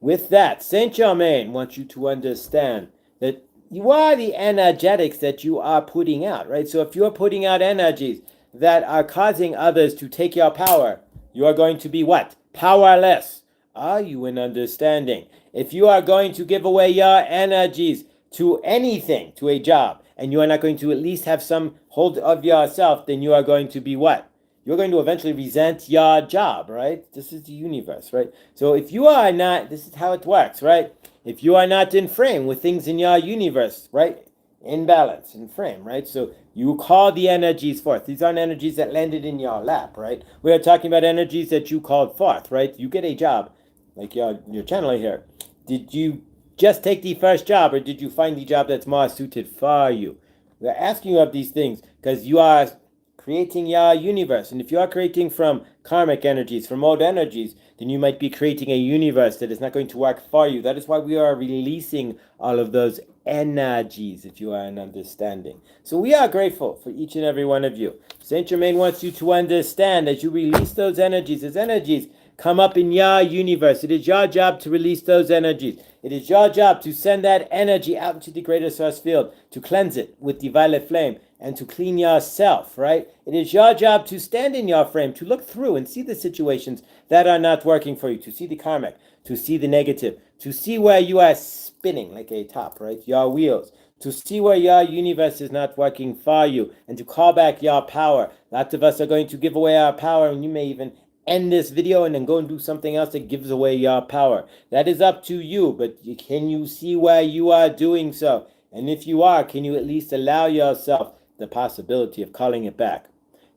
With that, Saint Germain wants you to understand that you are the energetics that you are putting out, right? So if you're putting out energies that are causing others to take your power, you are going to be what? Powerless. Are you in understanding? If you are going to give away your energies to anything, to a job, and you are not going to at least have some hold of yourself, then you are going to be what? You're going to eventually resent your job, right? This is the universe, right? So if you are not, this is how it works, right? If you are not in frame with things in your universe, right? in balance, in frame, right? So you call the energies forth. These aren't energies that landed in your lap, right? We are talking about energies that you called forth, right? You get a job, like your channeler here. Did you just take the first job, or did you find the job that's more suited for you? We're asking you of these things because you are creating your universe. And if you are creating from karmic energies, from old energies, then you might be creating a universe that is not going to work for you. That is why we are releasing all of those energies, if you are an understanding. So we are grateful for each and every one of you. Saint Germain wants you to understand as you release those energies, as energies come up in your universe, it is your job to release those energies. It is your job to send that energy out into the greater source field, to cleanse it with the violet flame, and to clean yourself, right? It is your job to stand in your frame, to look through and see the situations that are not working for you, to see the karmic, to see the negative, to see where you are spinning like a top, right? Your wheels, to see where your universe is not working for you, and to call back your power. Lots of us are going to give away our power, and you may even end this video and then go and do something else that gives away your power. That is up to you, but can you see where you are doing so? And if you are, can you at least allow yourself the possibility of calling it back?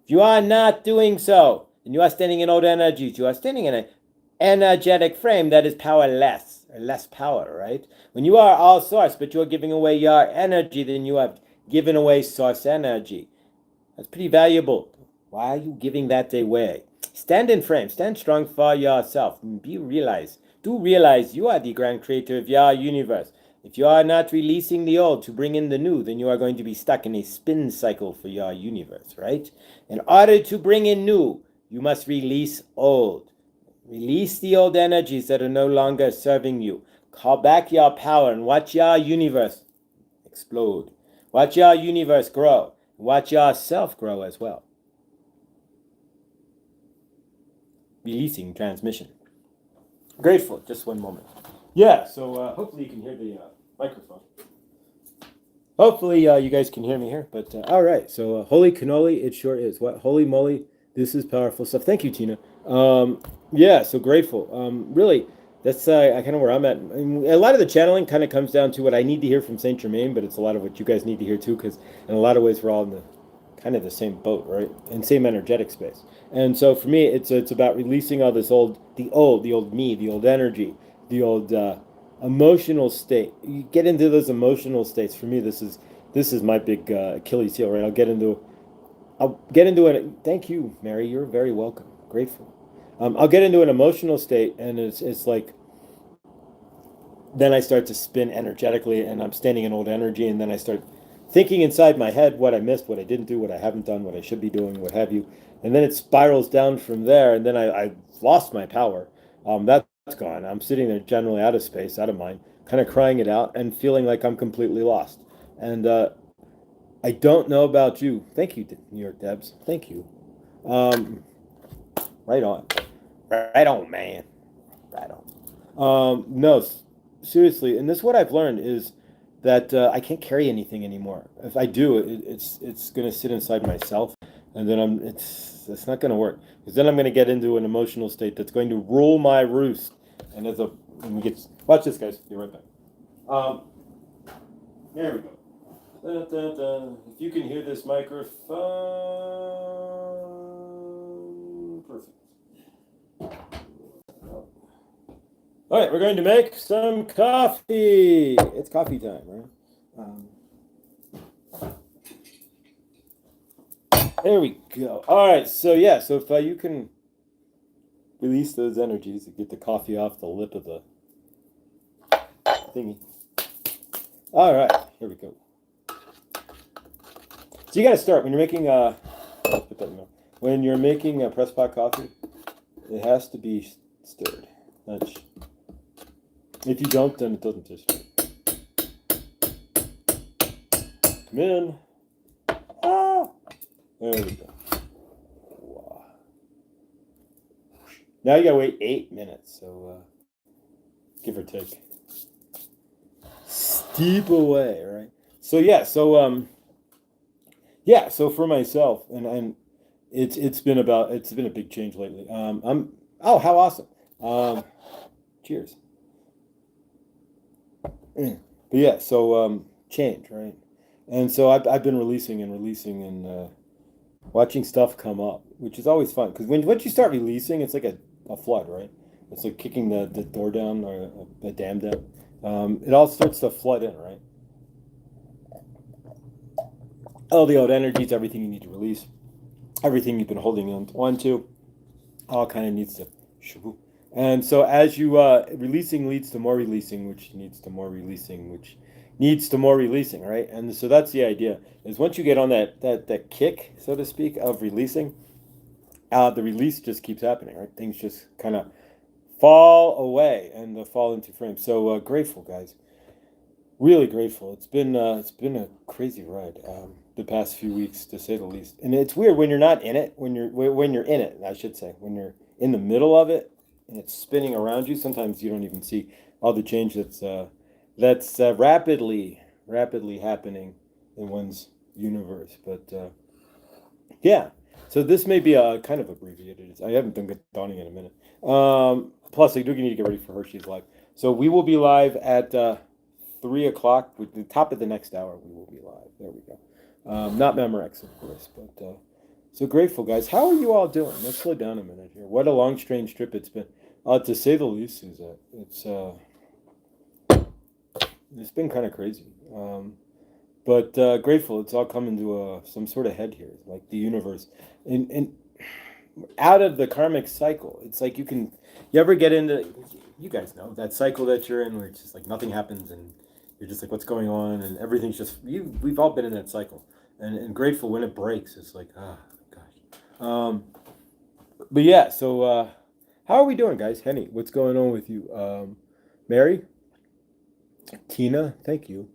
If you are not doing so, and you are standing in old energies, you are standing in an energetic frame that is powerless, or less power, right? When you are all source, but you're giving away your energy, then you have given away source energy. That's pretty valuable. Why are you giving that away? Stand in frame, stand strong for yourself. Do realize you are the grand creator of your universe. If you are not releasing the old to bring in the new, then you are going to be stuck in a spin cycle for your universe, right? In order to bring in new, you must release old. Release the old energies that are no longer serving you. Call back your power and watch your universe explode. Watch your universe grow. Watch yourself grow as well. Releasing transmission. Grateful. Just one moment. Yeah, so hopefully you can hear the microphone. Hopefully you guys can hear me here. But all right, so holy cannoli, it sure is. What? Holy moly, this is powerful stuff. Thank you, Tina. Yeah, so grateful. Really, that's kind of where I'm at. I mean, a lot of the channeling kind of comes down to what I need to hear from Saint Germain, but it's a lot of what you guys need to hear too, because in a lot of ways we're all in the kind of the same boat, right? And same energetic space. And so for me, it's about releasing all this the old me, the old energy, the old emotional state. You get into those emotional states. For me, this is my big Achilles heel, right? I'll get into it. Thank you, Mary. You're very welcome. Grateful. I'll get into an emotional state, and it's like then I start to spin energetically, and I'm standing in old energy, and then I start thinking inside my head what I missed, what I didn't do, what I haven't done, what I should be doing, what have you, and then it spirals down from there, and then I've lost my power. That's gone. I'm sitting there generally out of space, out of mind, kind of crying it out and feeling like I'm completely lost. And I don't know about you. Thank you, New York Debs. Thank you. Right on. Right on, man. Right on. No, seriously, and this is what I've learned is that I can't carry anything anymore. If I do, it's going to sit inside myself, and then it's not going to work, because then I'm going to get into an emotional state that's going to rule my roost. And when we get watch this, guys. Be right back. There we go. Da, da, da. If you can hear this microphone, perfect. All right, we're going to make some coffee. It's coffee time, right? There we go. All right, so yeah, so if you can release those energies and get the coffee off the lip of the thingy. All right, here we go. So you got to start when you're making when you're making a press pot coffee. It has to be stirred. If you don't, then it doesn't taste right. Come in. Ah! There we go. Wow. Now you gotta wait 8 minutes, so give or take. Steep away, right? So yeah, so for myself, and it's been a big change lately. How awesome. Cheers. But yeah, so change, right? And so I've been releasing and watching stuff come up, which is always fun because once you start releasing, it's like a flood, right? It's like kicking the door down or a dam down. It all starts to flood in, right? All the old energies, everything you need to release, everything you've been holding on to, all kind of needs to. And so as you releasing leads to more releasing, which leads to more releasing, which needs to more releasing, right? And so that's the idea. Is once you get on that kick, so to speak, of releasing, the release just keeps happening, right? Things just kind of fall away and fall into frame. So grateful, guys. Really grateful. It's been a crazy ride the past few weeks, to say the least. And it's weird when you're not in it. When you're in it, I should say, when you're in the middle of it and it's spinning around you. Sometimes you don't even see all the change that's rapidly happening in one's universe. But yeah, so this may be a kind of abbreviated. I haven't done good dawning in a minute. Plus, I do need to get ready for Hershey's live. So we will be live at 3 o'clock. With the top of the next hour, we will be live. There we go. Not Memorex, of course, but so grateful, guys. How are you all doing? Let's slow down a minute here. What a long, strange trip it's been. To say the least, is that it's been kind of crazy. But grateful. It's all coming to some sort of head here, like the universe, and out of the karmic cycle. It's like you ever get into, you guys know that cycle that you're in, where it's just like nothing happens, and you're just like, what's going on, and everything's just we've all been in that cycle, and grateful when it breaks. It's like, ah, gosh. But yeah, so how are we doing, guys? Henny, what's going on with you? Mary, Tina, thank you.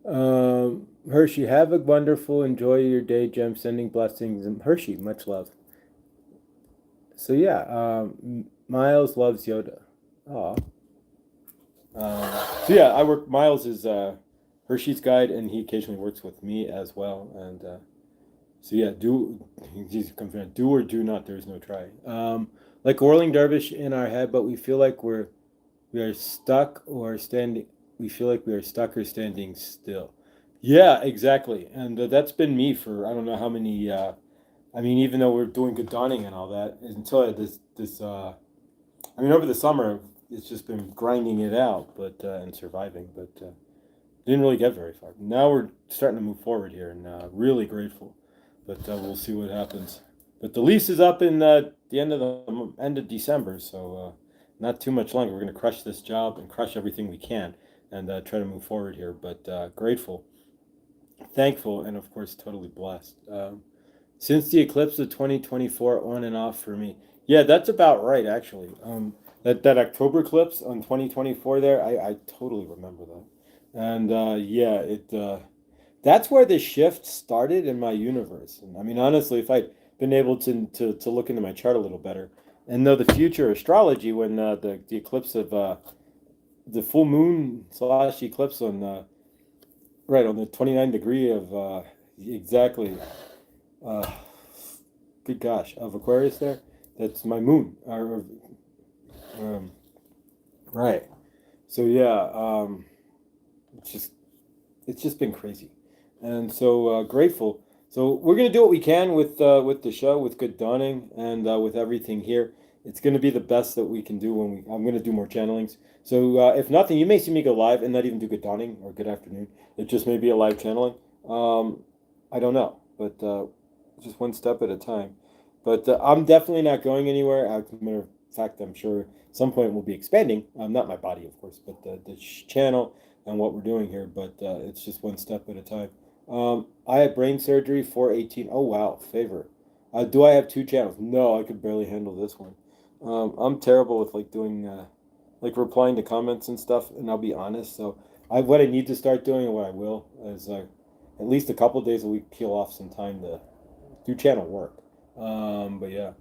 Hershey, have a wonderful, enjoy your day, Gem. Sending blessings, and Hershey, much love. So yeah, Miles loves Yoda. Aw. So yeah, I work. Miles is Hershey's guide, and he occasionally works with me as well. And so yeah, do or do not. There is no try. Like a whirling dervish in our head, but we feel like we are stuck or standing. We feel like we are stuck or standing still. Yeah, exactly. And that's been me for I don't know how many. I mean, even though we're doing good donning and all that, until this. I mean, over the summer, it's just been grinding it out, but and surviving, but didn't really get very far. Now we're starting to move forward here, and really grateful. But we'll see what happens. But the lease is up in the end of December, so not too much longer. We're going to crush this job and crush everything we can, and try to move forward here. But grateful, thankful, and of course totally blessed. Since the eclipse of 2024, on and off for me. Yeah, that's about right, actually. That October eclipse on 2024 there, I totally remember that. And yeah, that's where the shift started in my universe. And I mean, honestly, if I'd been able to look into my chart a little better and know the future astrology when the eclipse of the full moon slash eclipse on right on the 29 degree of exactly uh, good gosh, of Aquarius there. That's my moon. Um, right. So yeah, it's just it's just been crazy, and so grateful. So we're gonna do what we can with the show, with good dawning, and with everything here. It's gonna be the best that we can do when we. I'm gonna do more channelings. So if nothing, you may see me go live and not even do good dawning or good afternoon. It just may be a live channeling. I don't know, but just one step at a time. But I'm definitely not going anywhere. As a matter of fact, I'm sure at some point we'll be expanding. Not my body, of course, but the channel and what we're doing here. But it's just one step at a time. I had brain surgery 4/18. Oh, wow. Favor. Do I have two channels? No, I could barely handle this one. I'm terrible with like doing like replying to comments and stuff, and I'll be honest. So what I need to start doing and what I will is at least a couple days a week peel off some time to do channel work. But yeah,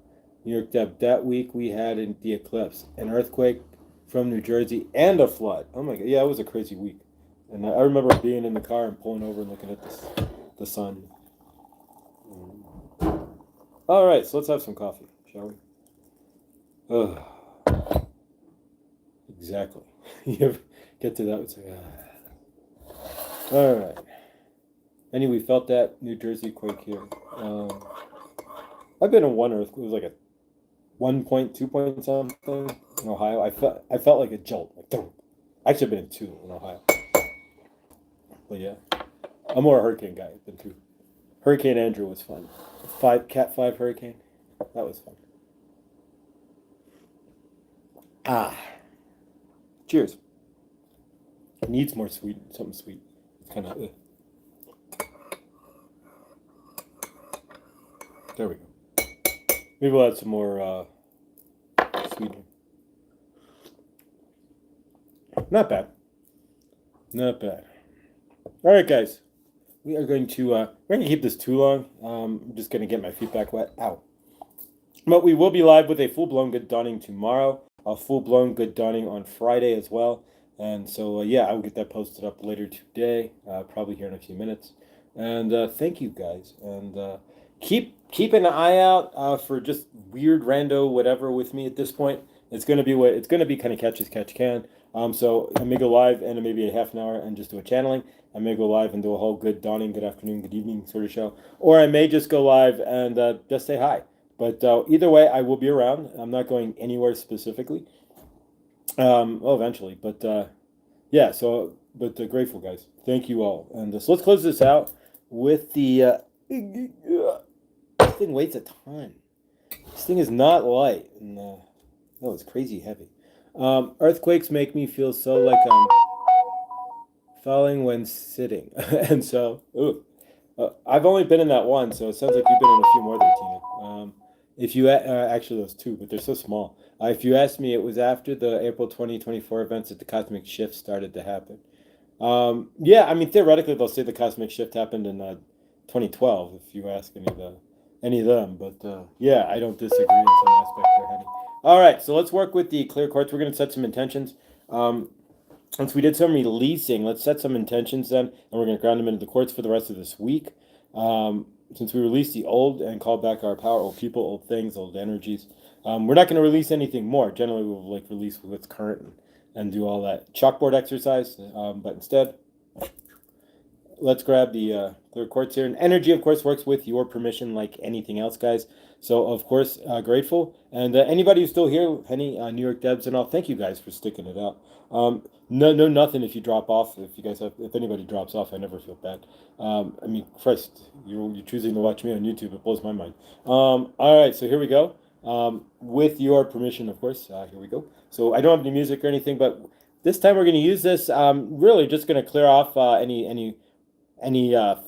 New York that week we had in the eclipse, an earthquake from New Jersey, and a flood. Oh my God, yeah, it was a crazy week. And I remember being in the car and pulling over and looking at the sun. All right, so let's have some coffee, shall we? Exactly. You ever get to that? It's like, all right. We felt that New Jersey quake here. I've been in one earthquake. It was like a 1.2 point something in Ohio. I felt like a jolt. Like, thump. Actually, I've been in two in Ohio. But yeah, I'm more a hurricane guy than two. Hurricane Andrew was fun. Cat 5 hurricane. That was fun. Ah. Cheers. It needs more sweet, something sweet. It's kind of. There we go. Maybe we'll add some more sweetener. Not bad. Not bad. All right, guys. We are going to we're going to keep this too long. I'm just going to get my feet back wet. Ow. But we will be live with a full-blown good dawning tomorrow. A full-blown good dawning on Friday as well. And so, yeah, I will get that posted up later today, probably here in a few minutes. And thank you, guys. And keep an eye out for just weird rando whatever with me at this point. It's going to be kind of catch as catch can. So I may go live and maybe a half an hour and just do a channeling. I may go live and do a whole good dawning, good afternoon, good evening sort of show. Or I may just go live and just say hi. But either way, I will be around. I'm not going anywhere specifically. Well, eventually. But yeah, so, but grateful, guys. Thank you all. And so let's close this out with the... this thing weighs a ton. This thing is not light. And, no, it's crazy heavy. Earthquakes make me feel so like I'm falling when sitting. And so, I've only been in that one, so it sounds like you've been in a few more there, Tina. If you actually those two, but they're so small. If you asked me, it was after the April 2024 events that the cosmic shift started to happen. Yeah, I mean theoretically they'll say the cosmic shift happened in 2012 if you ask any of them. But yeah, I don't disagree in some aspect there, honey. All right, so let's work with the clear quartz. We're going to set some intentions. Once we did some releasing, let's set some intentions then, and we're going to ground them into the quartz for the rest of this week. Since we released the old and called back our power, old people, old things, old energies, we're not going to release anything more. Generally, we'll like release what's current and do all that chalkboard exercise. But instead, let's grab the clear quartz here. And energy, of course, works with your permission like anything else, guys. So, of course, grateful. And anybody who's still here, Penny, New York Debs and all, thank you guys for sticking it out. No, nothing if you drop off. If anybody drops off, I never feel bad. I mean, Christ, you're choosing to watch me on YouTube. It blows my mind. All right, so here we go. With your permission, of course. Here we go. So I don't have any music or anything, but this time we're going to use this. Really, just going to clear off any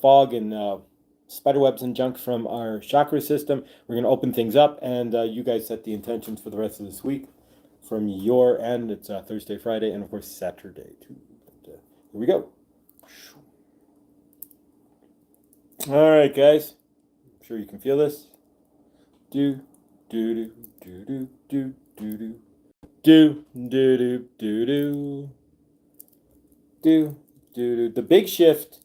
fog and spiderwebs and junk from our chakra system. We're going to open things up, and you guys set the intentions for the rest of this week. From your end, it's Thursday, Friday, and of course Saturday too. But, here we go. All right, guys. I'm sure you can feel this. Do do do do do do do do do do do do do do. The big shift.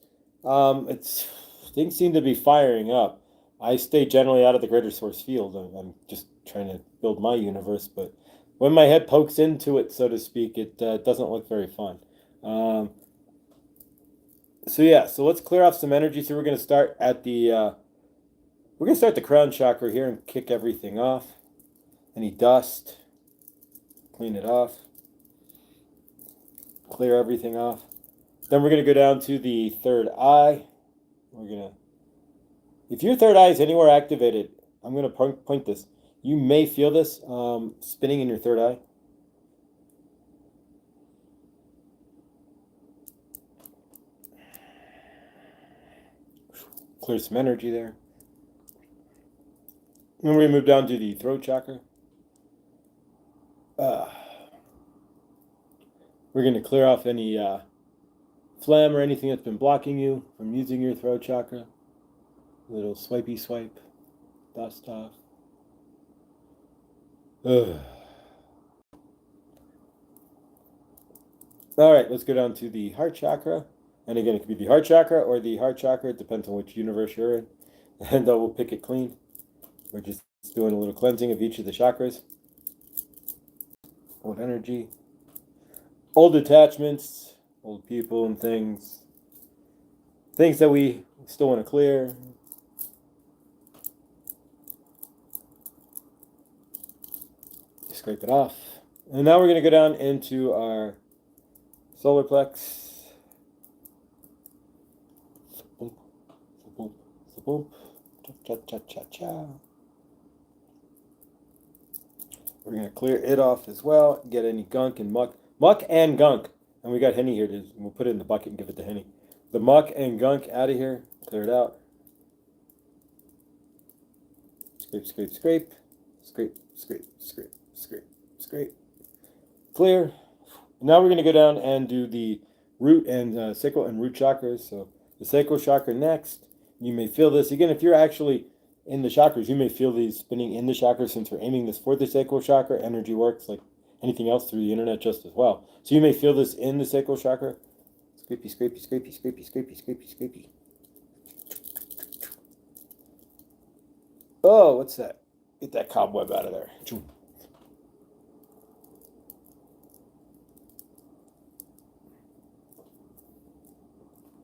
Things seem to be firing up. I stay generally out of the greater source field. I'm just trying to build my universe, but when my head pokes into it, so to speak, it doesn't look very fun. So yeah, so let's clear off some energy. So we're going to start at the crown chakra here and kick everything off. Any dust, clean it off, clear everything off. Then we're going to go down to the third eye. If your third eye is anywhere activated, I'm going to point this. You may feel this spinning in your third eye. Clear some energy there. Then we're going to move down to the throat chakra. We're going to clear off any phlegm or anything that's been blocking you from using your throat chakra. A little swipey swipe, dust off. All right, let's go down to the heart chakra. And again, it could be the heart chakra or the heart chakra. It depends on which universe you're in. And we'll pick it clean. We're just doing a little cleansing of each of the chakras. Old energy. Old attachments. Old people and things things that we still want to clear. Scrape it off. And now we're going to go down into our solar plex. Cha-cha-cha-cha. We're going to clear it off as well. Get any gunk and muck. Muck and gunk. And we got Henny here. We'll put it in the bucket and give it to Henny. The muck and gunk out of here. Clear it out. Scrape, scrape, scrape. Scrape, scrape, scrape, scrape, scrape. Clear. Now we're going to go down and do the root and sacral and root chakras. So the sacral chakra next. You may feel this. Again, if you're actually in the chakras, you may feel these spinning in the chakras. Since we're aiming this for the sacral chakra, energy works like anything else through the internet just as well. So you may feel this in the sacral chakra. Scrapey, scrapey, scrapey, scrapey, scrapey, scrapey, scrapey. Oh, what's that? Get that cobweb out of there.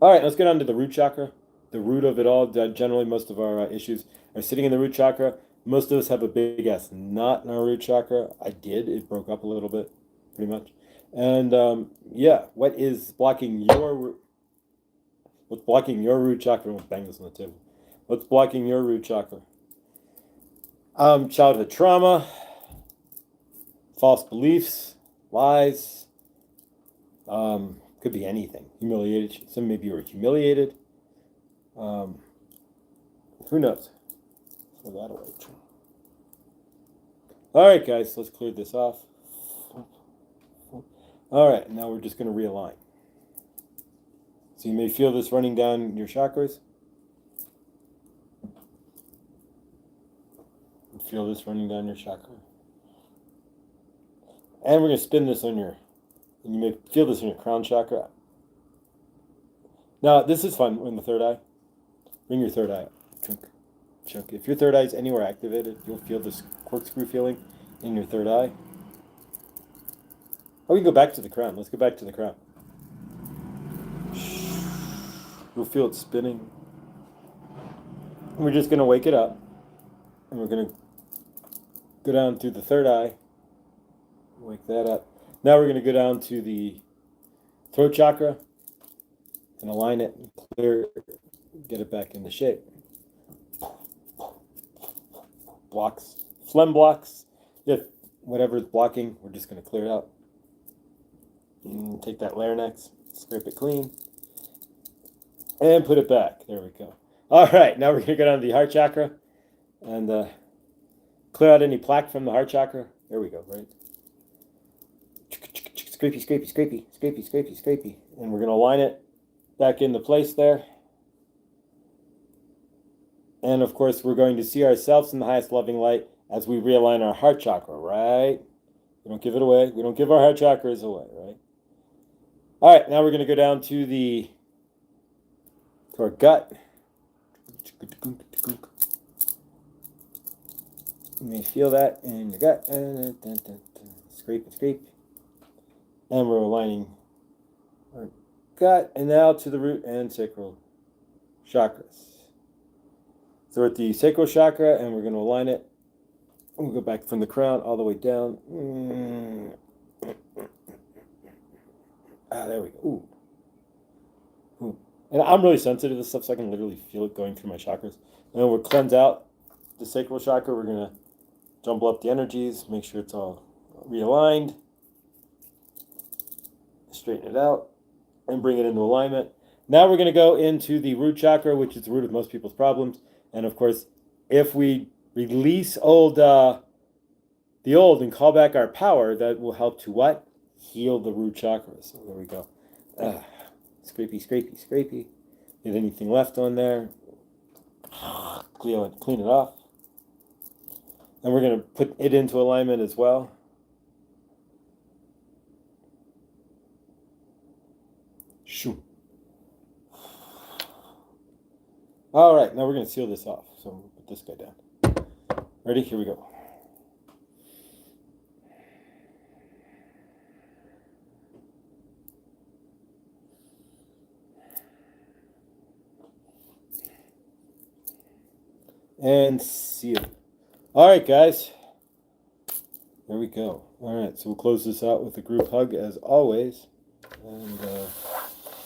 All right, let's get on to the root chakra. The root of it all. Generally, most of our issues are sitting in the root chakra. Most of us have a big ass knot in our root chakra. I did. It broke up a little bit, pretty much. And yeah, what is blocking your? What's blocking your root chakra? We'll bang this on the table. What's blocking your root chakra? Childhood trauma, false beliefs, lies. Could be anything. Humiliated. Some maybe you were humiliated. Who knows? Throw that away. All right, guys, let's clear this off. All right, now we're just going to realign. So you may feel this running down your chakras. You feel this running down your chakra. And we're going to spin this on your, and you may feel this in your crown chakra. Now, this is fun in the third eye. Bring your third eye up. Chunk, chunk. If your third eye is anywhere activated, you'll feel this corkscrew feeling in your third eye. Oh, we can go back to the crown. Let's go back to the crown. You'll feel it spinning. And we're just going to wake it up. And we're going to go down through the third eye. Wake that up. Now we're going to go down to the throat chakra and align it and clear it, get it back into shape. Blocks, phlegm blocks. If whatever is blocking, we're just going to clear it out. And take that larynx, scrape it clean, and put it back. There we go. All right, now we're going to go down to the heart chakra and clear out any plaque from the heart chakra. There we go, right? Scrapey, scrapey, scrapey, scrapey, scrapey, scrapey. And we're going to align it back into place there. And of course, we're going to see ourselves in the highest loving light as we realign our heart chakra, right? We don't give it away. We don't give our heart chakras away, right? All right, now we're going to go down to our gut. You may feel that in your gut. Scrape and scrape. And we're aligning our gut and now to the root and sacral chakras. So we're at the sacral chakra and we're going to align it. We'll go back from the crown all the way down. There we go. Ooh. Ooh. And I'm really sensitive to this stuff, so I can literally feel it going through my chakras. And then we'll cleanse out the sacral chakra. We're going to jumble up the energies, make sure it's all realigned, straighten it out, and bring it into alignment. Now we're going to go into the root chakra, which is the root of most people's problems. And of course, if we release the old and call back our power, that will help to what? Heal the root chakra. So there we go. Scrapey, scrapey, scrapey. Get anything left on there. Clean it off. And we're going to put it into alignment as well. Shoo. All right, now we're going to seal this off. So we'll put this guy down. Ready? Here we go. and seal. All right, guys. There we go. All right, so we'll close this out with a group hug as always. And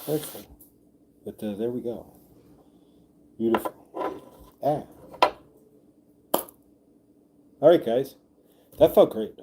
perfect. But there we go. Beautiful. Ah. All right, guys. That felt great.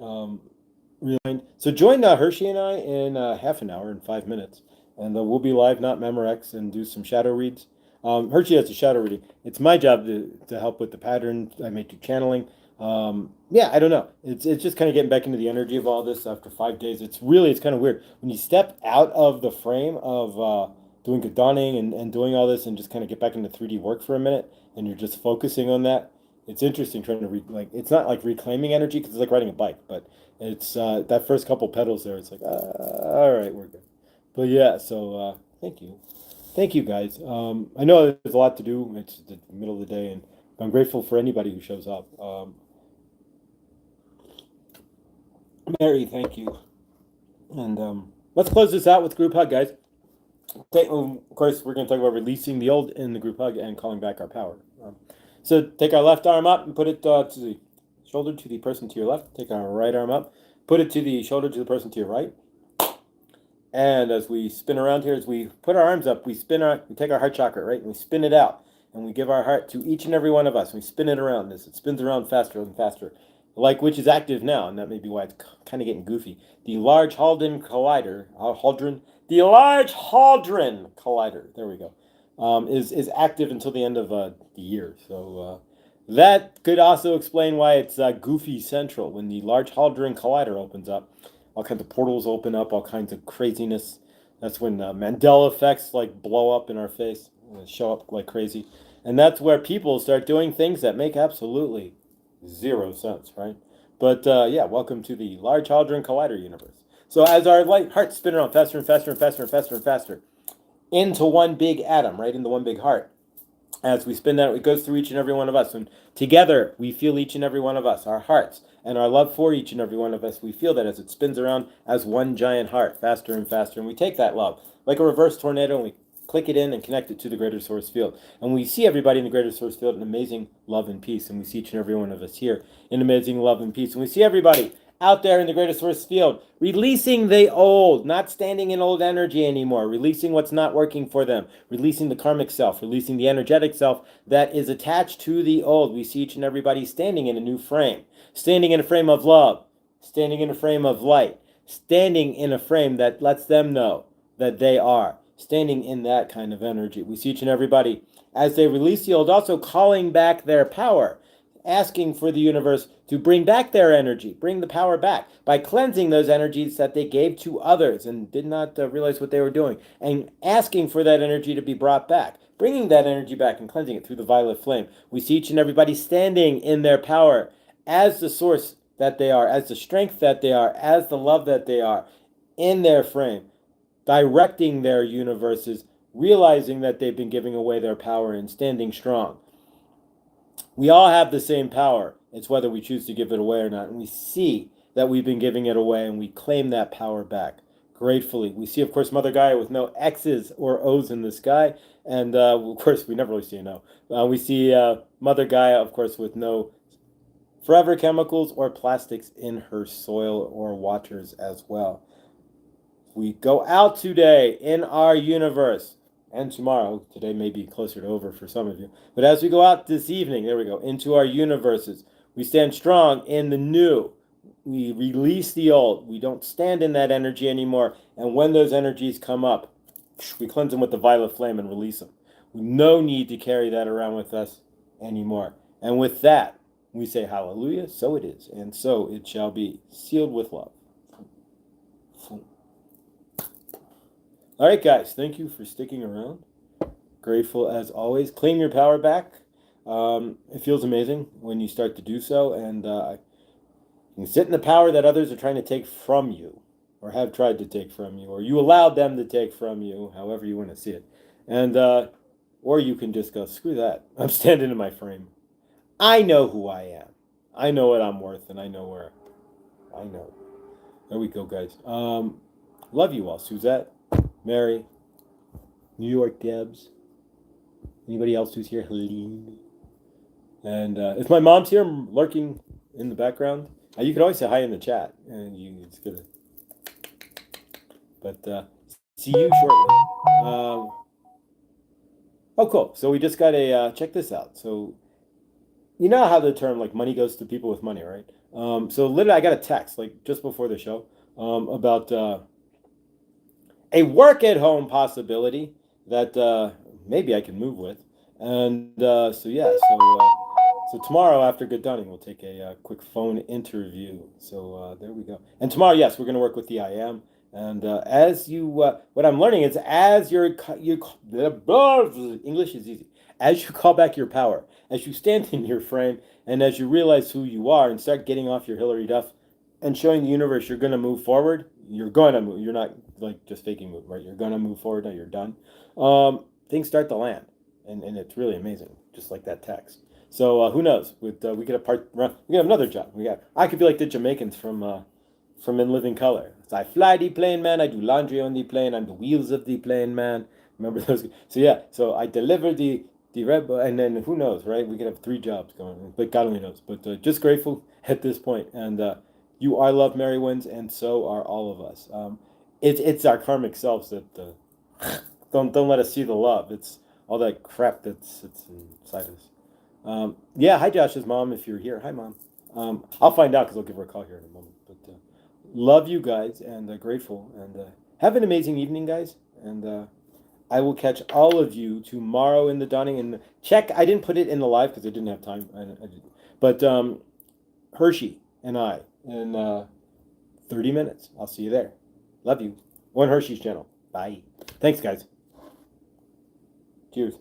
So join Hershey and I in half an hour, in 5 minutes. And we'll be live, not Memorex, and do some shadow reads. Hershey has a shadow reading. It's my job to help with the pattern. I may do channeling. Yeah, I don't know. It's just kind of getting back into the energy of all this after 5 days. It's kind of weird. When you step out of the frame of doing good dawning and doing all this and just kind of get back into 3D work for a minute and you're just focusing on that, it's interesting trying to it's not like reclaiming energy because it's like riding a bike, but it's that first couple pedals there, it's like, all right, we're good. But yeah, so thank you guys. I know there's a lot to do. It's the middle of the day, and I'm grateful for anybody who shows up. Mary, thank you. And let's close this out with group hug, guys. Of course, we're going to talk about releasing the old in the group hug and calling back our power. So take our left arm up and put it to the shoulder to the person to your left. Take our right arm up, put it to the shoulder to the person to your right. And as we spin around here, as we put our arms up, we take our heart chakra, right, and we spin it out. And we give our heart to each and every one of us. We spin it around. It spins around faster and faster, which is active now, and that may be why it's kind of getting goofy. The Large Hadron Collider, the Large Hadron Collider, there we go, is active until the end of the year. So that could also explain why it's goofy central. When the Large Hadron Collider opens up, all kinds of portals open up, all kinds of craziness. That's when Mandela effects blow up in our face, show up like crazy. And that's where people start doing things that make absolutely zero sense, right? But yeah, welcome to the Large Hadron Collider universe. So as our hearts spin around faster and faster and faster and faster and faster into one big atom, right, into one big heart, as we spin that, it goes through each and every one of us. And together, we feel each and every one of us, our hearts, and our love for each and every one of us. We feel that as it spins around as one giant heart, faster and faster. And we take that love, like a reverse tornado, and we click it in and connect it to the greater source field. And we see everybody in the greater source field in amazing love and peace. And we see each and every one of us here in amazing love and peace. And we see everybody out there in the greater source field, releasing the old, not standing in old energy anymore, releasing what's not working for them, releasing the karmic self, releasing the energetic self that is attached to the old. We see each and everybody standing in a new frame, standing in a frame of love, standing in a frame of light, standing in a frame that lets them know that they are, standing in that kind of energy. We see each and everybody, as they release the old, also calling back their power, asking for the universe to bring back their energy, bring the power back by cleansing those energies that they gave to others and did not realize what they were doing, and asking for that energy to be brought back, bringing that energy back and cleansing it through the violet flame. We see each and everybody standing in their power as the source that they are, as the strength that they are, as the love that they are, in their frame, directing their universes, realizing that they've been giving away their power and standing strong. We all have the same power. It's whether we choose to give it away or not. And we see that we've been giving it away, and we claim that power back gratefully. We see, of course, Mother Gaia with no X's or O's in the sky. And, of course, we never really see an O. We see Mother Gaia, of course, with no forever chemicals or plastics in her soil or waters as well. We go out today in our universe. And tomorrow, today may be closer to over for some of you, but as we go out this evening, there we go, into our universes, we stand strong in the new. We release the old. We don't stand in that energy anymore. And when those energies come up, we cleanse them with the violet flame and release them. No need to carry that around with us anymore. And with that, we say hallelujah, so it is, and so it shall be, sealed with love. All right, guys, thank you for sticking around. Grateful as always. Claim your power back. It feels amazing when you start to do so, and you can sit in the power that others are trying to take from you, or have tried to take from you, or you allowed them to take from you, however you want to see it. And or you can just go, screw that. I'm standing in my frame. I know who I am. I know what I'm worth, and I know where. I know. There we go, guys. Love you all, Suzette, Mary, New York Debs, anybody else who's here, Helene. And if my mom's here lurking in the background, you can always say hi in the chat, and it's gonna. But see you shortly. Oh, cool. So we just got a check this out. So you know how the term like money goes to people with money, right? So literally, I got a text like just before the show about a work at home possibility that maybe I can move with, and so tomorrow after Good Dunning, we'll take a quick phone interview. So there we go. And tomorrow, yes, we're going to work with the IM. And what I'm learning is as English is easy. As you call back your power, as you stand in your frame, and as you realize who you are and start getting off your Hillary Duff and showing the universe you're going to move forward, you're going to move. You're not like just faking move, right? You're going to move forward. Now you're done. Things start to land, and it's really amazing, just like that text. So who knows? We get a part. We have another job. I could be like the Jamaicans from In Living Color. So I fly the plane, man. I do laundry on the plane. I'm the wheels of the plane, man. Remember those? So yeah. So I deliver the Red Bull, and then who knows, right? We could have 3 jobs going, but God only knows. But just grateful at this point, and you are loved, Mary Winds, and so are all of us. It's our karmic selves that don't let us see the love. It's all that crap that's inside us. Yeah, hi Josh's mom, if you're here. Hi mom. I'll find out because I'll give her a call here in a moment. But love you guys and grateful and have an amazing evening, guys. And I will catch all of you tomorrow in the dawning. And check, I didn't put it in the live because I didn't have time. But Hershey and I in 30 minutes. I'll see you there. Love you. On Hershey's channel. Bye. Thanks, guys. Cheers.